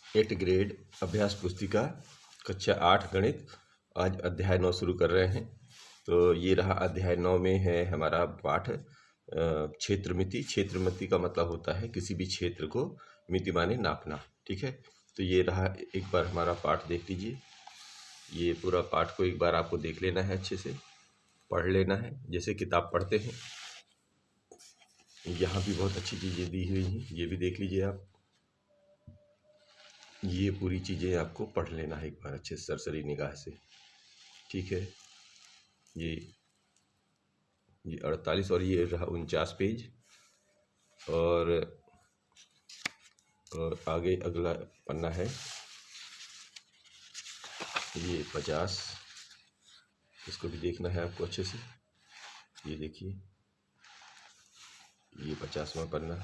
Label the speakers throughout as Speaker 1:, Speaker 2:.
Speaker 1: 8 grade अभ्यास पुस्तिका कक्षा 8 गणित। आज अध्याय 9 शुरू कर रहे हैं। तो ये रहा अध्याय 9 में है हमारा पाठ क्षेत्रमिति। क्षेत्रमिति का मतलब होता है किसी भी क्षेत्र को मिति माने नापना। ठीक है, तो ये रहा, एक बार हमारा पाठ देख लीजिए। ये पूरा पाठ को एक बार आपको देख लेना है, अच्छे से पढ़ लेना है जैसे किताब पढ़ते हैं। यहाँ भी बहुत अच्छी चीज़ें दी हुई हैं, ये भी देख लीजिए आप। ये पूरी चीज़ें आपको पढ़ लेना है एक बार अच्छे सरसरी निगाह से। ठीक है, ये 48 और ये रहा 49 पेज। और आगे अगला पन्ना है ये 50। इसको भी देखना है आपको अच्छे से। ये देखिए, ये 50वां पन्ना।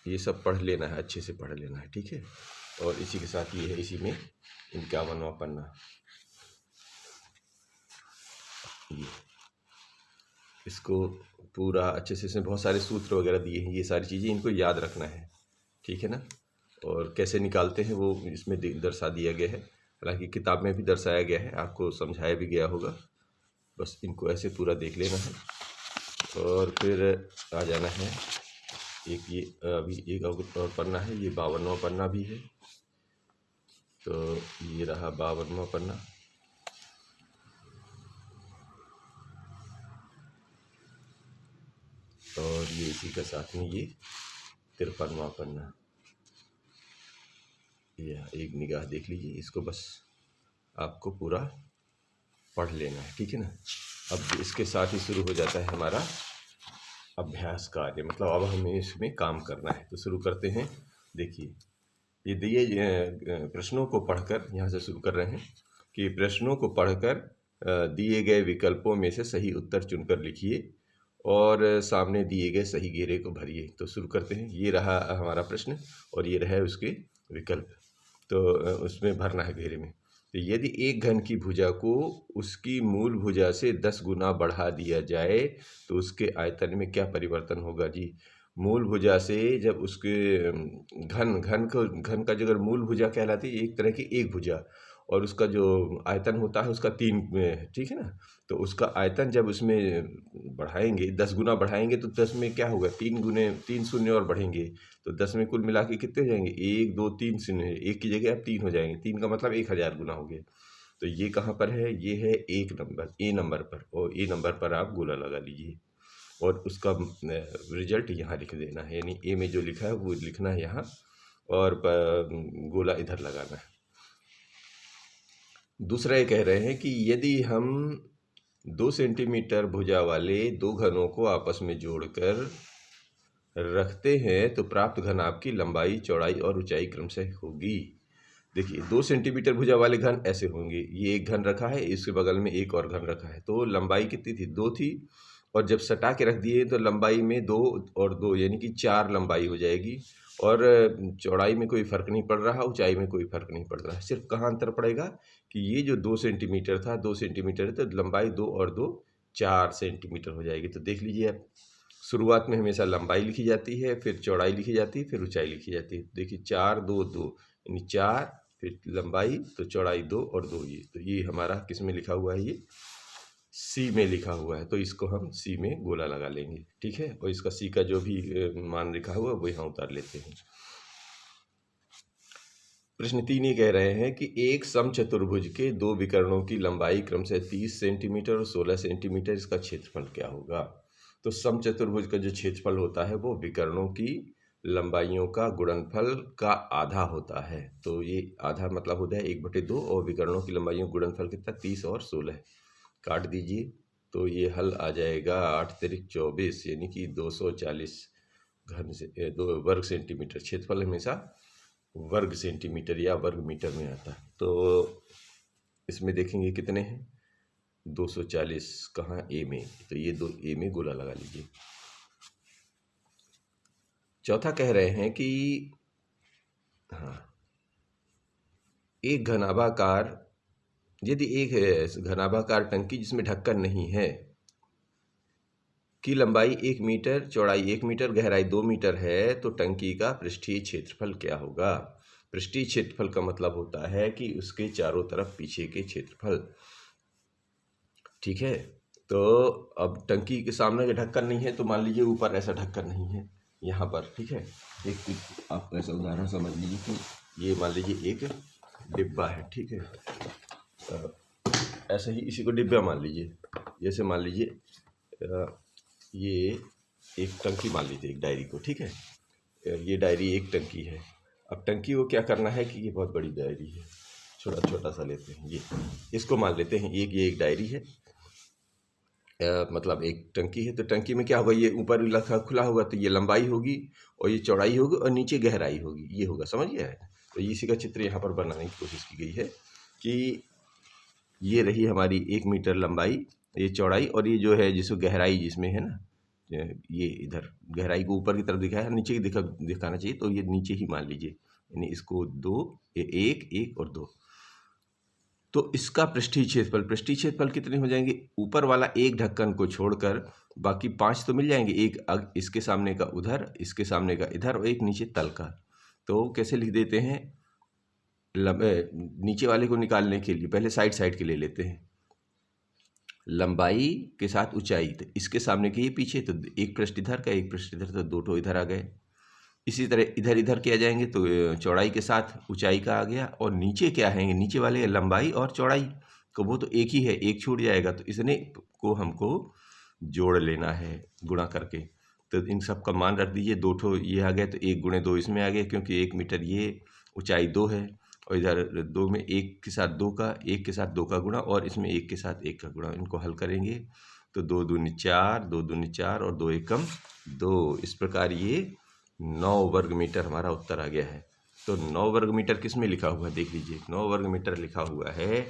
Speaker 1: ये सब पढ़ लेना है, अच्छे से पढ़ लेना है। ठीक है, और इसी के साथ ये है, इसी में 51वां पन्ना। ये इसको पूरा अच्छे से, इसमें बहुत सारे सूत्र वगैरह दिए हैं, ये सारी चीज़ें इनको याद रखना है। ठीक है ना, और कैसे निकालते हैं वो इसमें दर्शा दिया गया है। हालांकि किताब में भी दर्शाया गया है, आपको समझाया भी गया होगा। बस इनको ऐसे पूरा देख लेना है और फिर आ जाना है। एक ये अभी एक और पन्ना है, ये 52वां पन्ना भी है। तो ये रहा 52वां पन्ना। और ये इसी का साथ में ये 53वां पन्ना। यह एक निगाह देख लीजिए, इसको बस आपको पूरा पढ़ लेना है। ठीक है ना, अब इसके साथ ही शुरू हो जाता है हमारा अभ्यास कार्य, मतलब अब हमें इसमें काम करना है। तो शुरू करते हैं। देखिए, ये दिए प्रश्नों को पढ़कर, यहाँ से शुरू कर रहे हैं कि प्रश्नों को पढ़कर दिए गए विकल्पों में से सही उत्तर चुनकर लिखिए और सामने दिए गए सही घेरे को भरिए। तो शुरू करते हैं। ये रहा हमारा प्रश्न और ये रहा उसके विकल्प। तो उसमें भरना है घेरे में। तो यदि एक घन की भुजा को उसकी मूल भुजा से 10 गुना बढ़ा दिया जाए तो उसके आयतन में क्या परिवर्तन होगा जी। मूल भुजा से जब उसके घन का जो अगर मूल भुजा कहलाती है, एक तरह की एक भुजा, और उसका जो आयतन होता है उसका 3, ठीक है ना। तो उसका आयतन जब उसमें बढ़ाएंगे, 10 गुना बढ़ाएंगे, तो 10 में क्या होगा, 3 शून्य और बढ़ेंगे। तो 10 में कुल मिला के कितने हो जाएंगे, 1 2 3 शून्य, एक की जगह अब 3 हो जाएंगे। 3 का मतलब 1000 गुना हो गया। तो ये कहाँ पर है, ये है एक नंबर, ए नंबर पर, और ए नंबर पर आप गोला लगा लीजिए और उसका रिजल्ट यहाँ लिख देना है। यानी ए में जो लिखा है वो लिखना है यहाँ, और गोला इधर लगाना है। दूसरा ये कह रहे हैं कि यदि हम 2 सेंटीमीटर भुजा वाले दो घनों को आपस में जोड़कर रखते हैं तो प्राप्त घन आपकी लंबाई, चौड़ाई और ऊंचाई क्रमशः होगी। देखिए, 2 सेंटीमीटर भुजा वाले घन ऐसे होंगे। ये एक घन रखा है, इसके बगल में एक और घन रखा है, तो लंबाई कितनी थी, 2 थी। और जब सटा के रख दिए तो लंबाई में 2 और 2 यानी कि 4 लंबाई हो जाएगी। और चौड़ाई में कोई फ़र्क नहीं पड़ रहा, ऊंचाई में कोई फ़र्क नहीं पड़ रहा है। सिर्फ कहाँ अंतर पड़ेगा कि ये जो 2 सेंटीमीटर था, 2 सेंटीमीटर है, तो लंबाई 2 और 2 4 सेंटीमीटर हो जाएगी। तो देख लीजिए आप, शुरुआत में हमेशा लंबाई लिखी जाती है, फिर चौड़ाई लिखी जाती है, फिर ऊंचाई लिखी जाती है। देखिए, 4 2 2 यानी 4, फिर लंबाई, तो चौड़ाई 2 और 2। ये तो ये हमारा किस में लिखा हुआ है, ये सी में लिखा हुआ है। तो इसको हम सी में गोला लगा लेंगे। ठीक है, और इसका सी का जो भी मान लिखा हुआ है वो यहाँ उतार लेते हैं। प्रश्न 3 ये कह रहे हैं कि एक समचतुर्भुज के दो विकर्णों की लंबाई क्रमशः 30 सेंटीमीटर और 16 सेंटीमीटर, इसका क्षेत्रफल क्या होगा। तो समचतुर्भुज का जो क्षेत्रफल होता है वो विकर्णों की लंबाइयों का गुणनफल का आधा होता है। तो ये आधा मतलब होता है 1/2, और विकर्णों की लंबाइयों का गुणनफल कितना, 30 और 16। काट दीजिए तो ये हल आ जाएगा 8 तिरिक 24, यानी कि 240 घन से 2 वर्ग सेंटीमीटर। क्षेत्रफल हमेशा वर्ग सेंटीमीटर या वर्ग मीटर में आता है। तो इसमें देखेंगे कितने हैं, 240 कहाँ, ए में। तो ये दो ए में गोला लगा लीजिए। चौथा कह रहे हैं कि हाँ, एक घनाभाकार, यदि एक घनाभाकार टंकी जिसमें ढक्कन नहीं है की लंबाई 1 मीटर, चौड़ाई 1 मीटर, गहराई 2 मीटर है, तो टंकी का पृष्ठीय क्षेत्रफल क्या होगा? पृष्ठीय क्षेत्रफल का मतलब होता है कि उसके चारों तरफ पीछे के क्षेत्रफल। ठीक है, तो अब टंकी के सामने ढक्कन नहीं है, तो मान लीजिए ऊपर ऐसा ढक्कन नहीं है यहाँ पर। ठीक है, एक आप ऐसा उदाहरण समझ लीजिए कि ये मान लीजिए एक डिब्बा है। ठीक है, ऐसे ही इसी को डिब्बा मान लीजिए। जैसे मान लीजिए ये एक टंकी मान लीजिए, एक डायरी को। ठीक है, ये डायरी एक टंकी है। अब टंकी को क्या करना है कि ये बहुत बड़ी डायरी है, छोटा छोटा सा लेते हैं, ये इसको मान लेते हैं ये एक डायरी है, मतलब एक टंकी है। तो टंकी में क्या होगा, ये ऊपर लिखा खुला होगा तो ये लंबाई होगी और ये चौड़ाई होगी और नीचे गहराई होगी, ये होगा। समझ गया है? तो इसी का चित्र यहाँ पर बनाने की कोशिश की गई है कि ये रही हमारी 1 मीटर लंबाई, ये चौड़ाई, और ये जो है जिसको गहराई जिसमें है ना, ये इधर गहराई को ऊपर की तरफ दिखाया है, नीचे की दिखाना चाहिए, तो ये नीचे ही मान लीजिए, यानी इसको 2, 1, 1 और 2। तो इसका पृष्ठीय क्षेत्रफल कितने हो जाएंगे? ऊपर वाला एक ढक्कन को छोड़कर बाकी 5 तो मिल जाएंगे, एक इसके सामने का उधर, इसके सामने का इधर और एक नीचे तल का। तो कैसे लिख देते हैं? नीचे वाले को निकालने के लिए पहले साइड के ले लेते हैं, लंबाई के साथ ऊंचाई। तो इसके सामने के ये पीछे, तो एक पृष्ठ इधर का एक पृष्ठ इधर, तो 2 ठो इधर आ गए। इसी तरह इधर इधर किया जाएंगे तो चौड़ाई के साथ ऊंचाई का आ गया, और नीचे क्या है, नीचे वाले लंबाई और चौड़ाई को, वो तो एक ही है, एक छूट जाएगा, तो इसने को हमको जोड़ लेना है गुणा करके। तो इन सब का मान रख दीजिए, 2 ठो ये आ गए तो 1 गुणे 2 इसमें आ गए, क्योंकि 1 मीटर ये ऊंचाई 2 है, और इधर 2 में 1 के साथ 2 का, 1 के साथ 2 का गुणा, और इसमें 1 के साथ 1 का गुणा। इनको हल करेंगे तो 2 दूनी 4, 2 दूनी 4 और 2 एकम 2। इस प्रकार ये 9 वर्ग मीटर हमारा उत्तर आ गया है। तो 9 वर्ग मीटर किस में लिखा हुआ है, देख लीजिए। 9 वर्ग मीटर लिखा हुआ है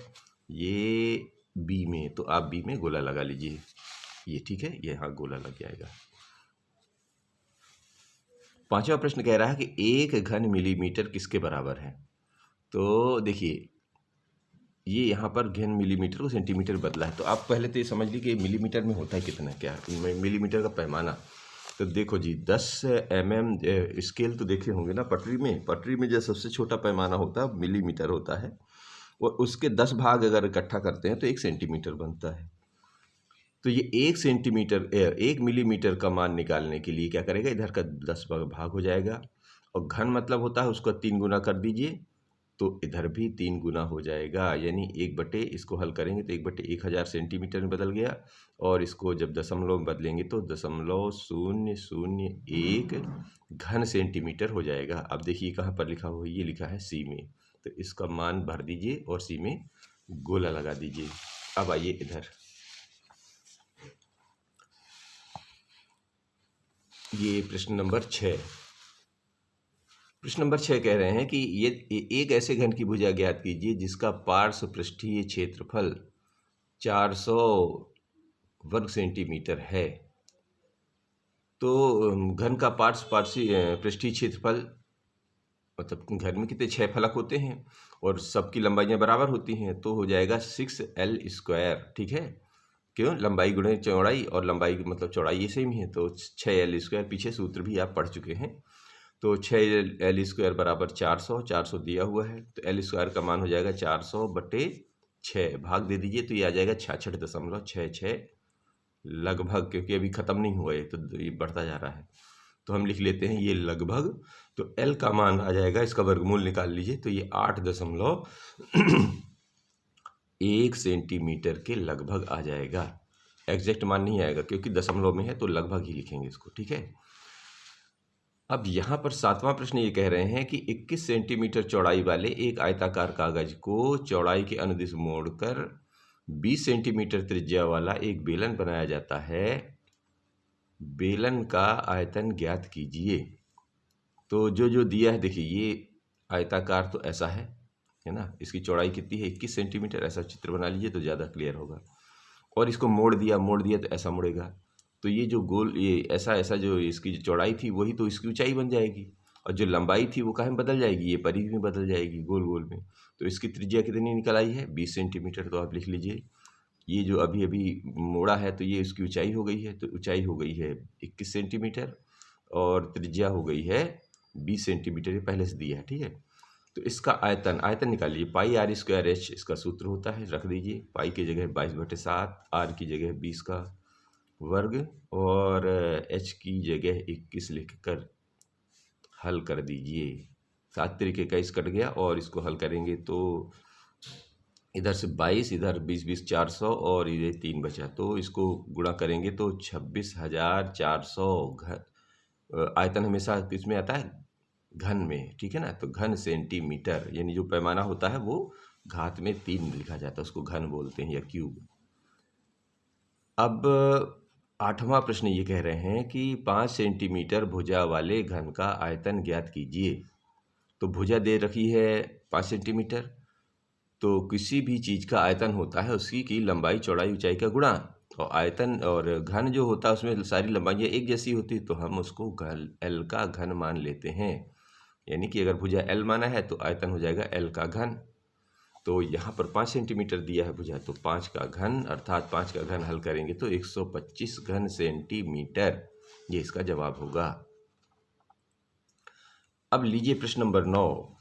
Speaker 1: ये बी में, तो आप बी में गोला लगा लीजिए ये। ठीक है, ये यहाँ गोला लग जाएगा। 5वां प्रश्न कह रहा है कि 1 घन मिलीमीटर किसके बराबर है? तो देखिए, ये यहाँ पर घन मिलीमीटर को सेंटीमीटर बदला है, तो आप पहले तो ये समझ लीजिए कि मिलीमीटर में होता है कितना, क्या मिलीमीटर का पैमाना। तो देखो जी, 10 mm स्केल तो देखे होंगे ना पटरी में जो सबसे छोटा पैमाना होता है मिलीमीटर होता है, और उसके 10 भाग अगर इकट्ठा करते हैं तो 1 सेंटीमीटर बनता है। तो ये 1 मिलीमीटर का मान निकालने के लिए क्या करेगा, इधर का 10 भाग हो जाएगा, और घन मतलब होता है उसको 3 गुना कर दीजिए, तो इधर भी 3 गुना हो जाएगा, यानी 1/, इसको हल करेंगे तो 1/1000 सेंटीमीटर में बदल गया, और इसको जब दशमलव में बदलेंगे तो 0.001 घन सेंटीमीटर हो जाएगा। अब देखिए कहाँ पर लिखा हुआ है, ये लिखा है सी में, तो इसका मान भर दीजिए और सी में गोला लगा दीजिए। अब आइए इधर, ये प्रश्न नंबर 6 कह रहे हैं कि ये एक ऐसे घन की भुजा ज्ञात कीजिए जिसका पार्श्व पृष्ठीय क्षेत्रफल 400 वर्ग सेंटीमीटर है। तो घन का पृष्ठीय क्षेत्रफल मतलब घर में कितने 6 फलक होते हैं और सबकी लंबाइयाँ बराबर होती हैं, तो हो जाएगा 6l²। ठीक है, क्यों? लंबाई गुणे चौड़ाई, और लंबाई मतलब चौड़ाई ये सेम ही है, तो 6l²। पीछे सूत्र भी आप पढ़ चुके हैं। तो 6l² बराबर 400 दिया हुआ है, तो l² का मान हो जाएगा 400/6, भाग दे दीजिए तो ये आ जाएगा 66.66 लगभग, क्योंकि अभी ख़त्म नहीं हुआ है तो ये बढ़ता जा रहा है, तो हम लिख लेते हैं ये लगभग। तो l का मान आ जाएगा, इसका वर्गमूल निकाल लीजिए, तो ये 8.1 सेंटीमीटर के लगभग आ जाएगा। एग्जैक्ट मान नहीं आएगा क्योंकि दशमलव में है, तो लगभग ही लिखेंगे इसको। ठीक है, अब यहाँ पर 7वां प्रश्न ये कह रहे हैं कि 21 सेंटीमीटर चौड़ाई वाले एक आयताकार कागज को चौड़ाई के अनुदिश मोड़कर 20 सेंटीमीटर त्रिज्या वाला एक बेलन बनाया जाता है। बेलन का आयतन ज्ञात कीजिए। तो जो दिया है, देखिए ये आयताकार तो ऐसा है ना, इसकी चौड़ाई कितनी है 21 सेंटीमीटर, ऐसा चित्र बना लीजिए तो ज़्यादा क्लियर होगा। और इसको मोड़ दिया तो ऐसा मुड़ेगा, तो ये जो गोल, ये ऐसा जो इसकी जो चौड़ाई थी वही तो इसकी ऊंचाई बन जाएगी, और जो लंबाई थी वो कहाँ में बदल जाएगी, ये परिधि में बदल जाएगी गोल गोल में। तो इसकी त्रिज्या कितनी निकल आई है 20 सेंटीमीटर, तो आप लिख लीजिए ये जो अभी अभी मोड़ा है तो ये इसकी ऊंचाई हो गई है, तो ऊंचाई हो गई है 21 सेंटीमीटर और त्रिज्या हो गई है 20 सेंटीमीटर, ये पहले से दिया है, ठीक है। तो इसका आयतन आयतन निकाल लीजिए, पाई आर स्क्वायर एच इसका सूत्र होता है, रख दीजिए। पाई की जगह 22/7, आर की जगह 20 का वर्ग और एच की जगह 21 लिखकर हल कर दीजिए। 7 तरीके का इस कट गया और इसको हल करेंगे तो इधर से 22, इधर 20 400 और ये 3 बचा, तो इसको गुणा करेंगे तो 26,400 आयतन हमेशा किसमें आता है, घन में, ठीक है ना। तो घन सेंटीमीटर, यानी जो पैमाना होता है वो घात में 3 लिखा जाता है, उसको घन बोलते हैं या क्यूब। अब 8वां प्रश्न ये कह रहे हैं कि 5 सेंटीमीटर भुजा वाले घन का आयतन ज्ञात कीजिए। तो भुजा दे रखी है 5 सेंटीमीटर, तो किसी भी चीज़ का आयतन होता है उसकी की लंबाई चौड़ाई ऊंचाई का गुणा, और आयतन और घन जो होता है उसमें सारी लंबाइयाँ एक जैसी होती, तो हम उसको घन एल का घन मान लेते हैं। यानी कि अगर भुजा एल माना है तो आयतन हो जाएगा एल का घन। तो यहाँ पर 5 सेंटीमीटर दिया है भुजा, तो 5 का घन अर्थात 5 का घन हल करेंगे तो 125 घन सेंटीमीटर, ये इसका जवाब होगा। अब लीजिए प्रश्न नंबर 9।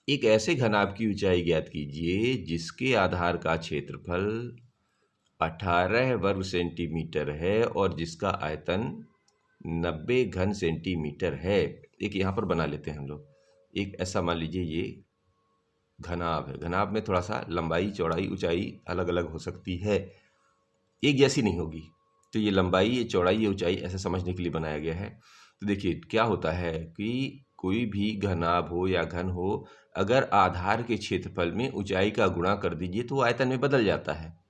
Speaker 1: एक ऐसे घनाभ की ऊंचाई ज्ञात कीजिए जिसके आधार का क्षेत्रफल 18 वर्ग सेंटीमीटर है और जिसका आयतन 90 घन सेंटीमीटर है। एक यहाँ पर बना लेते हैं हम लोग, एक ऐसा मान लीजिए ये घनाभ है। घनाभ में थोड़ा सा लंबाई चौड़ाई ऊंचाई अलग अलग हो सकती है, एक जैसी नहीं होगी। तो ये लंबाई ये चौड़ाई ये ऊंचाई ऐसे समझने के लिए बनाया गया है। तो देखिए क्या होता है कि कोई भी घनाभ हो या घन हो, अगर आधार के क्षेत्रफल में ऊंचाई का गुणा कर दीजिए तो आयतन में बदल जाता है।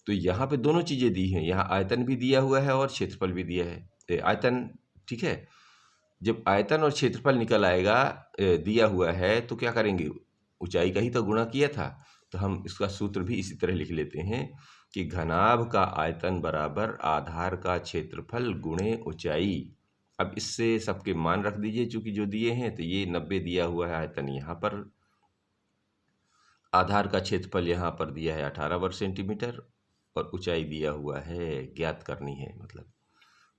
Speaker 1: तो यहाँ पे दोनों चीज़ें दी हैं, यहाँ आयतन भी दिया हुआ है और क्षेत्रफल भी दिया है। आयतन ठीक है, जब आयतन और क्षेत्रफल निकल आएगा दिया हुआ है तो क्या करेंगे, ऊंचाई का ही तो गुणा किया था, तो हम इसका सूत्र भी इसी तरह लिख लेते हैं कि घनाभ का आयतन बराबर आधार का क्षेत्रफल गुणे ऊंचाई। अब इससे सबके मान रख दीजिए, चूंकि जो दिए हैं, तो ये 90 दिया हुआ है, आयतन यहाँ पर, आधार का क्षेत्रफल यहाँ पर दिया है 18 वर्ग सेंटीमीटर और ऊंचाई दिया हुआ है, ज्ञात करनी है मतलब।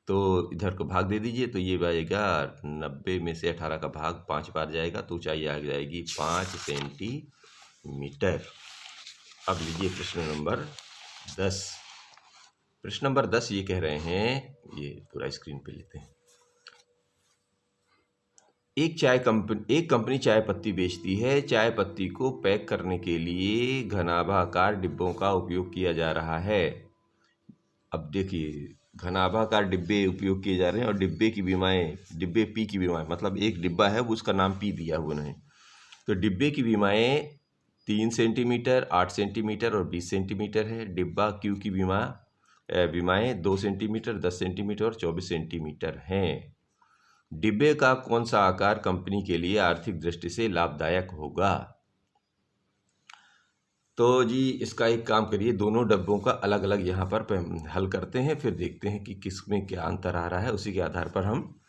Speaker 1: तो इधर को भाग दे दीजिए, तो ये आएगा 90 में से 18 का भाग 5 बार जाएगा, तो ऊंचाई आ जाएगी 5 सेंटीमीटर। अब लीजिए प्रश्न नंबर 10। प्रश्न नंबर 10 ये कह रहे हैं, ये पूरा स्क्रीन पे लेते हैं। एक कंपनी चाय पत्ती बेचती है। चाय पत्ती को पैक करने के लिए घनाभाकार डिब्बों का उपयोग किया जा रहा है। अब देखिए घनाभाकार डिब्बे उपयोग किए जा रहे हैं और डिब्बे की बीमाएँ, डिब्बे पी की बीमाएँ, मतलब एक डिब्बा है वो उसका नाम पी दिया हुआ उन्होंने। तो डिब्बे की बीमाएँ 3 सेंटीमीटर, 8 सेंटीमीटर और 20 सेंटीमीटर है। डिब्बा क्यू की बीमाएँ 2 सेंटीमीटर, 10 सेंटीमीटर और 24 सेंटीमीटर हैं। डिब्बे का कौन सा आकार कंपनी के लिए आर्थिक दृष्टि से लाभदायक होगा। तो जी इसका एक काम करिए, दोनों डब्बों का अलग अलग यहाँ पर हल करते हैं, फिर देखते हैं कि किस में क्या अंतर आ रहा है, उसी के आधार पर हम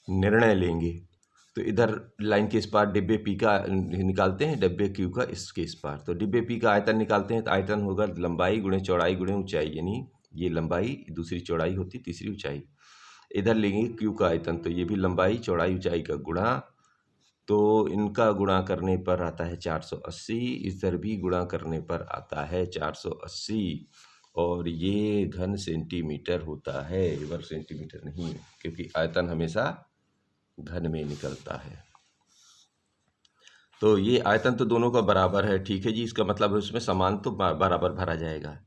Speaker 1: निर्णय लेंगे। तो इधर लाइन के इस पार डिब्बे पी का निकालते हैं, डिब्बे क्यू का इसके इस पार। तो डिब्बे पी का आयतन निकालते हैं, तो आयतन होगा लंबाई गुणे चौड़ाई गुणे ऊंचाई, यानी ये लंबाई दूसरी चौड़ाई होती तीसरी ऊंचाई। इधर लेंगे क्यू का आयतन, तो ये भी लंबाई चौड़ाई ऊंचाई का गुणा, तो इनका गुणा करने पर आता है 480, इधर भी गुणा करने पर आता है 480, और ये घन सेंटीमीटर होता है, वर्ग सेंटीमीटर नहीं, क्योंकि आयतन हमेशा घन में निकलता है। तो ये आयतन तो दोनों का बराबर है, ठीक है जी, इसका मतलब है उसमें समान तो बराबर भरा जाएगा।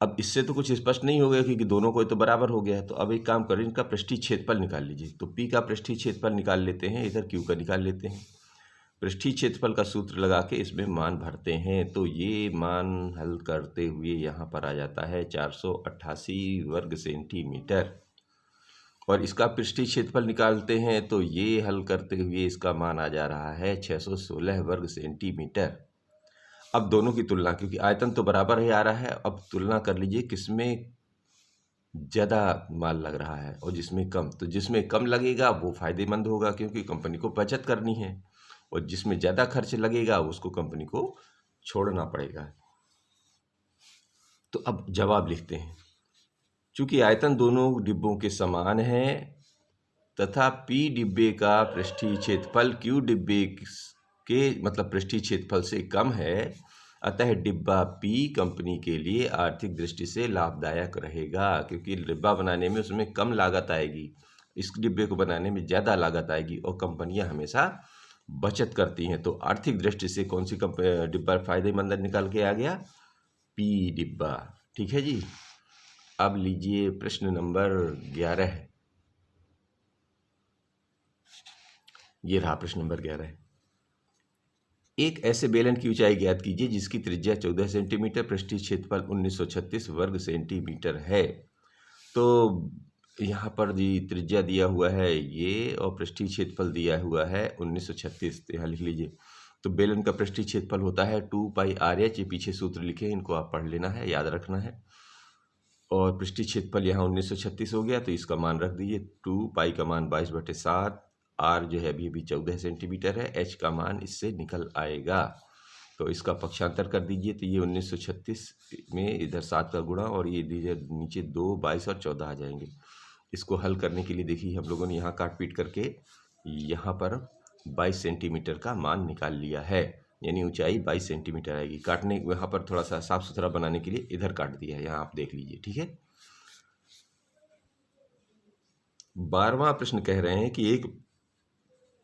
Speaker 1: अब इससे तो कुछ स्पष्ट नहीं हो गया क्योंकि दोनों को तो बराबर हो गया है। तो अब एक काम करें, इनका पृष्ठीय क्षेत्रफल निकाल लीजिए। तो पी का पृष्ठीय क्षेत्रफल निकाल लेते हैं, इधर क्यू का निकाल लेते हैं। पृष्ठीय क्षेत्रफल का सूत्र लगा के इसमें मान भरते हैं, तो ये मान हल करते हुए यहाँ पर आ जाता है 488 वर्ग सेंटीमीटर। और इसका पृष्ठीय क्षेत्रफल निकालते हैं, तो ये हल करते हुए इसका मान आ जा रहा है 616 वर्ग सेंटीमीटर। अब दोनों की तुलना, क्योंकि आयतन तो बराबर ही आ रहा है, अब तुलना कर लीजिए किसमें ज़्यादा माल लग रहा है और जिसमें कम। तो जिसमें कम लगेगा वो फ़ायदेमंद होगा क्योंकि कंपनी को बचत करनी है, और जिसमें ज़्यादा खर्च लगेगा उसको कंपनी को छोड़ना पड़ेगा। तो अब जवाब लिखते हैं। चूंकि आयतन दोनों डिब्बों के समान है तथा P डिब्बे का पृष्ठीय क्षेत्रफल Q डिब्बे के मतलब पृष्ठीय क्षेत्रफल से कम है, अतः डिब्बा P कंपनी के लिए आर्थिक दृष्टि से लाभदायक रहेगा, क्योंकि डिब्बा बनाने में उसमें कम लागत आएगी, इस डिब्बे को बनाने में ज़्यादा लागत आएगी और कंपनियां हमेशा बचत करती हैं। तो आर्थिक दृष्टि से कौन सी डिब्बा फायदेमंद निकाल के आ गया? P डिब्बा। ठीक है जी। अब लीजिए प्रश्न नंबर 11। ये रहा प्रश्न नंबर 11। एक ऐसे बेलन की ऊंचाई ज्ञात कीजिए जिसकी त्रिज्या 14 सेंटीमीटर, पृष्ठीय क्षेत्रफल 1936 वर्ग सेंटीमीटर है। तो यहाँ पर जी त्रिज्या दिया हुआ है ये और पृष्ठीय क्षेत्रफल दिया हुआ है 1936। यहाँ लिख लीजिए। तो बेलन का पृष्ठीय क्षेत्रफल होता है 2πr/h। ये पीछे सूत्र लिखे, इनको आप पढ़ लेना है, याद रखना है। और पृष्ठीय क्षेत्रफल यहाँ 1936 हो गया, तो इसका मान रख दीजिए। 2π का मान 22/7, r जो है अभी 14 सेंटीमीटर है, h का मान इससे निकल आएगा। तो इसका पक्षांतर कर दीजिए, तो ये 1936 में इधर 7 का गुणा और ये दीजिए नीचे 2, 22 और 14 आ जाएंगे। इसको हल करने के लिए देखिए हम लोगों ने यहाँ काट पीट करके यहाँ पर 22 सेंटीमीटर का मान निकाल लिया है, यानी ऊंचाई 22 सेंटीमीटर आएगी। काटने यहाँ पर थोड़ा सा साफ सुथरा बनाने के लिए इधर काट दिया है, यहाँ आप देख लीजिए। ठीक है। 12वां प्रश्न कह रहे हैं कि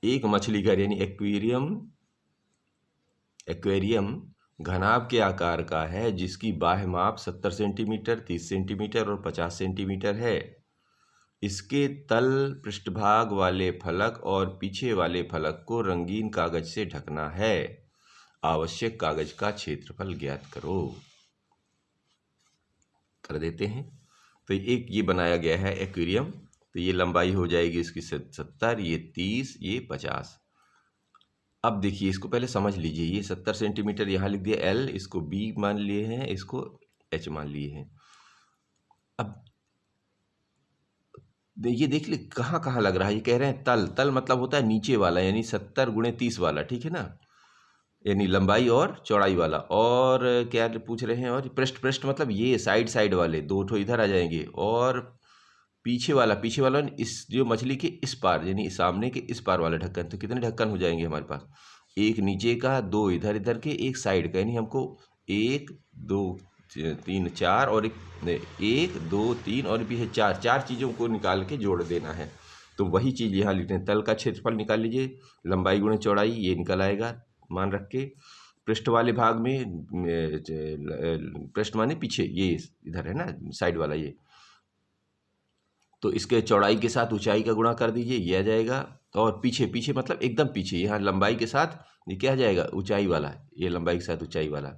Speaker 1: एक मछली घर यानी एक्वेरियम घनाभ के आकार का है, जिसकी बाह्य माप 70 सेंटीमीटर, 30 सेंटीमीटर और 50 सेंटीमीटर है। इसके तल पृष्ठभाग वाले फलक और पीछे वाले फलक को रंगीन कागज से ढकना है। आवश्यक कागज का क्षेत्रफल ज्ञात करो। कर देते हैं। तो एक ये बनाया गया है एक्वेरियम, तो ये लंबाई हो जाएगी इसकी 70, ये 30, ये 50। अब देखिए इसको पहले समझ लीजिए। ये 70 सेंटीमीटर यहाँ लिख दिया L, इसको B मान लिए हैं, इसको H मान लिए हैं। अब ये देख ले कहाँ कहाँ लग रहा है। ये कह रहे हैं तल मतलब होता है नीचे वाला, यानी 70 × 30 वाला। ठीक है ना, यानी लंबाई और चौड़ाई वाला। और क्या पूछ रहे हैं, और पृष्ठ मतलब ये साइड वाले 2 ठो इधर आ जाएंगे, और पीछे वाला इस जो मछली के इस पार, यानी सामने के इस पार वाला ढक्कन। तो कितने ढक्कन हो जाएंगे हमारे पास? एक नीचे का, 2 इधर के, एक साइड का, यानी हमको 1, 2, 3, 4 और 1, 2, 3 और पीछे 4 चीज़ों को निकाल के जोड़ देना है। तो वही चीज़ यहाँ लिखते हैं। तल का क्षेत्रफल निकाल लीजिए, लंबाई गुणे चौड़ाई, ये निकल आएगा मान रख के। पृष्ठ वाले भाग में पृष्ठ माने पीछे, ये इधर है ना साइड वाला, ये तो इसके चौड़ाई के साथ ऊंचाई का गुणा कर दीजिए, ये आ जाएगा। और पीछे मतलब एकदम पीछे, यहाँ लंबाई के साथ ये क्या आ जाएगा, ऊंचाई वाला, ये लंबाई के साथ ऊंचाई वाला,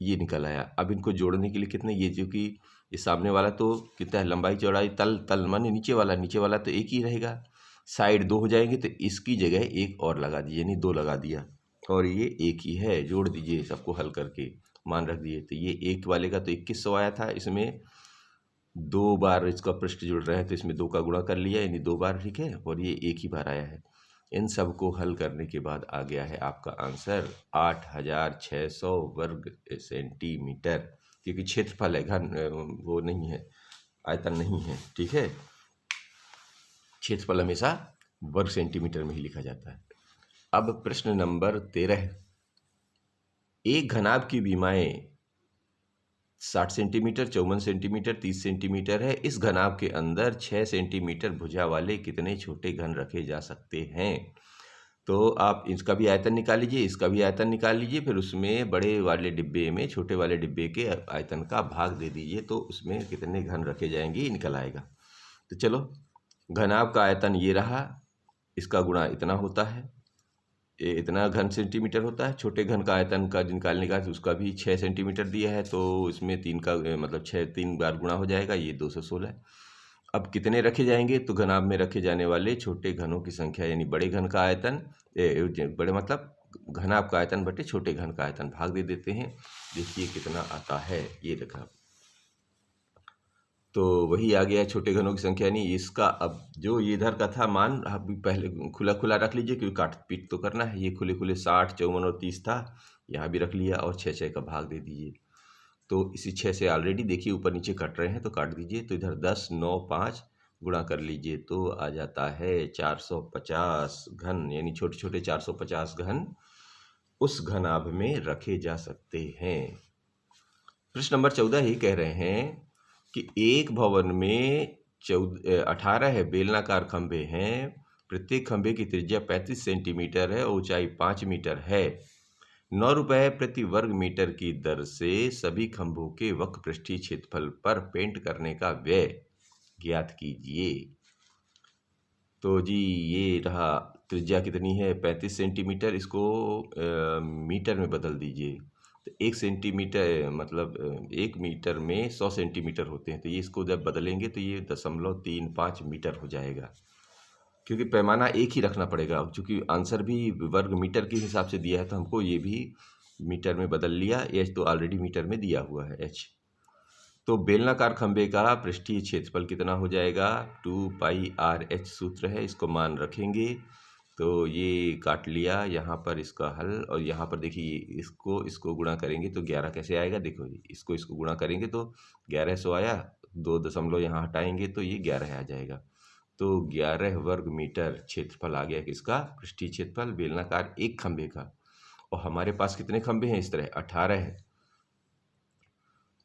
Speaker 1: ये निकल आया। अब इनको जोड़ने के लिए कितने, ये जो कि ये सामने वाला तो कितना है, लंबाई चौड़ाई, तल माने नीचे वाला तो एक ही रहेगा। साइड 2 हो जाएंगे, तो इसकी जगह एक और लगा दीजिए, यानी 2 लगा दिया, और ये एक ही है। जोड़ दीजिए सबको हल करके, मान रख दिए। तो ये एक वाले का तो 2100 आया था, इसमें 2 बार इसका पृष्ठ जुड़ रहे हैं, तो इसमें 2 का गुणा कर लिया, यानी 2 बार। ठीक है, और ये एक ही बार आया है। इन सब को हल करने के बाद आ गया है आपका आंसर 8600 वर्ग सेंटीमीटर, क्योंकि क्षेत्रफल है, घन वो नहीं है, आयतन नहीं है। ठीक है, क्षेत्रफल हमेशा वर्ग सेंटीमीटर में ही लिखा जाता है। अब प्रश्न नंबर 13। एक घनाभ की विमाएं 60 सेंटीमीटर, 54 सेंटीमीटर, 30 सेंटीमीटर है। इस घनाभ के अंदर 6 सेंटीमीटर भुजा वाले कितने छोटे घन रखे जा सकते हैं? तो आप इसका भी आयतन निकाल लीजिए, इसका भी आयतन निकाल लीजिए, फिर उसमें बड़े वाले डिब्बे में छोटे वाले डिब्बे के आयतन का भाग दे दीजिए, तो उसमें कितने घन रखे जाएंगे ये निकल आएगा। तो चलो, घनाभ का आयतन ये रहा, इसका गुणा इतना होता है, ये इतना घन सेंटीमीटर होता है। छोटे घन का आयतन का निकालने का, उसका भी 6 सेंटीमीटर दिया है, तो इसमें 3 का मतलब 6 3 बार गुणा हो जाएगा, ये 216। अब कितने रखे जाएंगे, तो घनाभ में रखे जाने वाले छोटे घनों की संख्या, यानी बड़े घन का आयतन, बड़े मतलब घनाभ का आयतन बटे छोटे घन का आयतन, भाग दे देते हैं। देखिए कितना आता है, ये देखा, तो वही आ गया छोटे घनों की संख्या, यानी इसका। अब जो ये इधर का था मान, अभी पहले खुला रख लीजिए, क्योंकि काट पीट तो करना है। ये खुले 60, 54 और 30 था, यहाँ भी रख लिया, और 6 का भाग दे दीजिए। तो इसी 6 से ऑलरेडी देखिए ऊपर नीचे कट रहे हैं, तो काट दीजिए। तो इधर 10, 9, 5 गुणा कर लीजिए तो आ जाता है 450 घन, यानी छोटे छोटे 450 घन उस घनाभ में रखे जा सकते हैं। प्रश्न नंबर 14 ही कह रहे हैं कि एक भवन में 18 बेलनाकार खंभे हैं, प्रत्येक खंभे की त्रिज्या 35 सेंटीमीटर है और ऊंचाई 5 मीटर है। 9 रुपये प्रति वर्ग मीटर की दर से सभी खंभों के वक्र पृष्ठीय क्षेत्रफल पर पेंट करने का व्यय ज्ञात कीजिए। तो जी ये रहा, त्रिज्या कितनी है 35 सेंटीमीटर, इसको मीटर में बदल दीजिए। तो 1 सेंटीमीटर मतलब 1 मीटर में 100 सेंटीमीटर होते हैं, तो ये इसको जब बदलेंगे तो ये 0.35 मीटर हो जाएगा, क्योंकि पैमाना एक ही रखना पड़ेगा। क्योंकि आंसर भी वर्ग मीटर के हिसाब से दिया है तो हमको ये भी मीटर में बदल लिया। एच तो ऑलरेडी मीटर में दिया हुआ है एच। तो बेलनाकार खंभे का पृष्ठीय क्षेत्रफल कितना हो जाएगा, 2πr/h सूत्र है, इसको मान रखेंगे। तो ये काट लिया यहाँ पर इसका हल, और यहाँ पर देखिए इसको गुणा करेंगे तो 11 कैसे आएगा, देखो जी इसको गुणा करेंगे तो 1100 आया, 2 दशमलव यहाँ हटाएंगे तो ये 11 आ जाएगा। तो 11 वर्ग मीटर क्षेत्रफल आ गया किसका, पृष्ठीय क्षेत्रफल बेलनाकार एक खंभे का। और हमारे पास कितने खंभे हैं इस तरह, 18 है।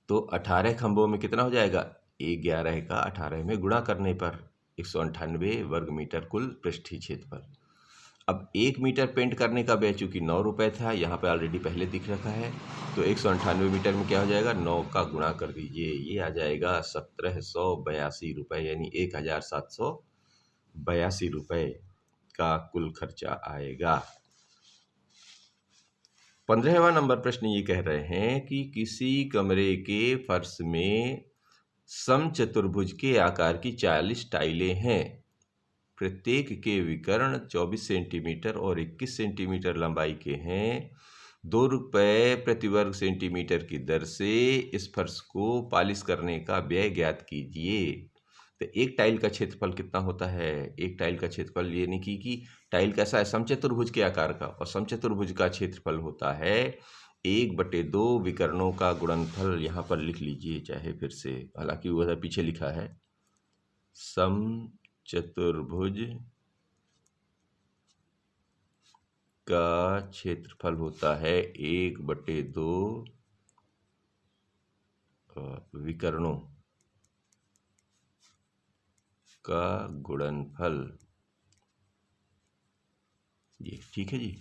Speaker 1: तो 18 खंभों में कितना हो जाएगा, 11 का 18 में गुणा करने पर 198 वर्ग मीटर कुल पृष्ठीय क्षेत्रफल। अब 1 मीटर पेंट करने का व्यय चूँकि 9 रुपये था, यहाँ पे ऑलरेडी पहले दिख रखा है, तो 198 मीटर में क्या हो जाएगा, 9 का गुणा कर दीजिए, ये आ जाएगा 1782 रुपये, यानी 1782 रुपये का कुल खर्चा आएगा। 15वां नंबर प्रश्न ये कह रहे हैं कि किसी कमरे के फर्श में समचतुर्भुज के आकार की 40 टाइलें हैं, प्रत्येक के विकर्ण 24 सेंटीमीटर और 21 सेंटीमीटर लंबाई के हैं। 2 रुपये प्रति वर्ग सेंटीमीटर की दर से इस फर्श को पॉलिश करने का व्यय ज्ञात कीजिए। तो एक टाइल का क्षेत्रफल कितना होता है, एक टाइल का क्षेत्रफल यानी कि टाइल कैसा है, समचतुर्भुज के आकार का, और समचतुर्भुज का क्षेत्रफल होता है 1/2 विकर्णों का गुणनफल। यहाँ पर लिख लीजिए चाहे फिर से, हालांकि वो पीछे लिखा है, समचतुर्भुज का क्षेत्रफल होता है 1/2 विकर्णों का गुणनफल। ये ठीक है जी।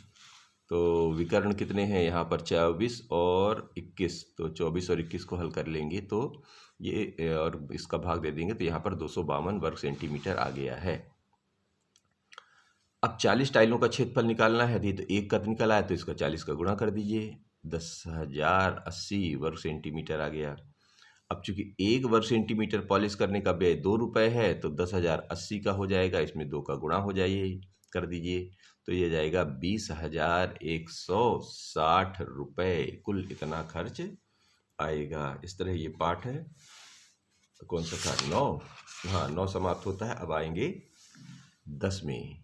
Speaker 1: तो विकर्ण कितने हैं यहाँ पर, 24 और 21, तो 24 और 21 को हल कर लेंगे तो ये, और इसका भाग दे देंगे तो यहाँ पर 252 वर्ग सेंटीमीटर आ गया है। अब 40 टाइलों का क्षेत्रफल निकालना है, तो एक का निकला है तो इसका 40 का गुणा कर दीजिए, 10,080 वर्ग सेंटीमीटर आ गया। अब चूंकि 1 वर्ग सेंटीमीटर पॉलिश करने का व्यय 2 रुपये है, तो 10,080 का हो जाएगा, इसमें 2 का गुणा हो जाइए, कर दीजिए, तो ये जाएगा 20,160 रुपये, कुल इतना खर्च आएगा। इस तरह ये पाठ है, कौन सा था, 9, हाँ 9 समाप्त होता है। अब आएंगे 10 में।